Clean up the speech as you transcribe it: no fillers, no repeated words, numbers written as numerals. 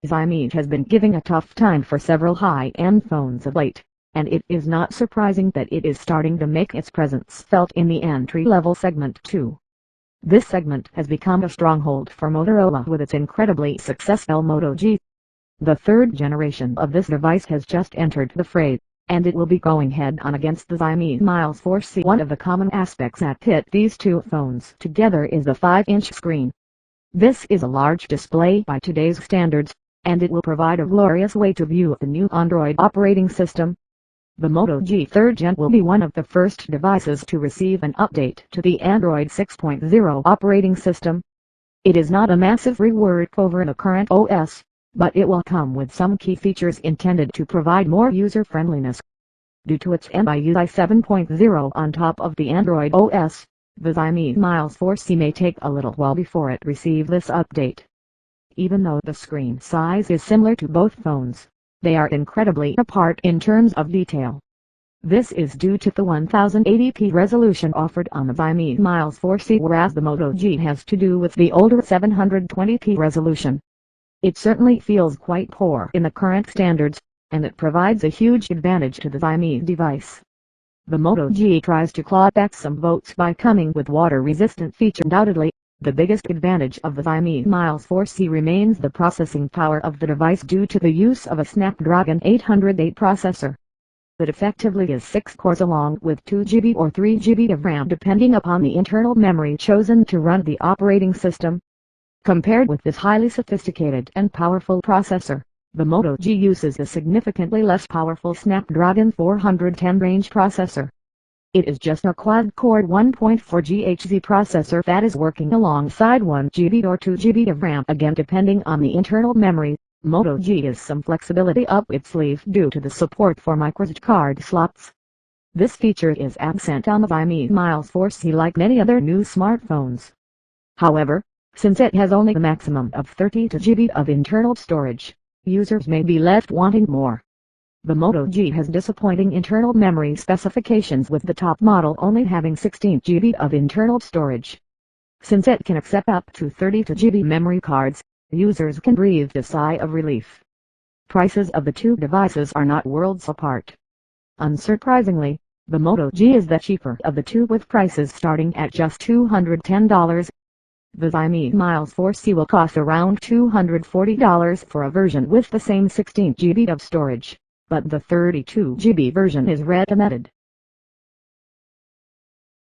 Xiaomi has been giving a tough time for several high-end phones of late, and it is not surprising that it is starting to make its presence felt in the entry-level segment too. This segment has become a stronghold for Motorola with its incredibly successful Moto G. The third generation of this device has just entered the fray, and it will be going head-on against the Xiaomi Mi4C. One of the common aspects that pit these two phones together is the 5-inch screen. This is a large display by today's standards, and it will provide a glorious way to view the new Android operating system. The Moto G 3rd Gen will be one of the first devices to receive an update to the Android 6.0 operating system. It is not a massive rework over the current OS, but it will come with some key features intended to provide more user-friendliness. Due to its MIUI 7.0 on top of the Android OS, the Xiaomi Mi4C may take a little while before it receives this update. Even though the screen size is similar to both phones, they are incredibly apart in terms of detail. This is due to the 1080p resolution offered on the Xiaomi Mi4C, whereas the Moto G has to do with the older 720p resolution. It certainly feels quite poor in the current standards, and it provides a huge advantage to the Xiaomi device. The Moto G tries to claw back some votes by coming with water-resistant feature. Undoubtedly, the biggest advantage of the Xiaomi Mi4C remains the processing power of the device due to the use of a Snapdragon 808 processor. It effectively is 6 cores along with 2GB or 3GB of RAM depending upon the internal memory chosen to run the operating system. Compared with this highly sophisticated and powerful processor, the Moto G uses a significantly less powerful Snapdragon 410 range processor. It is just a quad-core 1.4 GHz processor that is working alongside 1GB or 2GB of RAM, again depending on the internal memory. Moto G has some flexibility up its sleeve due to the support for microSD card slots. This feature is absent on the Xiaomi Mi4C like many other new smartphones. However, since it has only a maximum of 32GB of internal storage, users may be left wanting more. The Moto G has disappointing internal memory specifications, with the top model only having 16GB of internal storage. Since it can accept up to 32GB memory cards, users can breathe a sigh of relief. Prices of the two devices are not worlds apart. Unsurprisingly, the Moto G is the cheaper of the two, with prices starting at just $210. The Xiaomi Mi4C will cost around $240 for a version with the same 16GB of storage, but the 32GB version is recommended.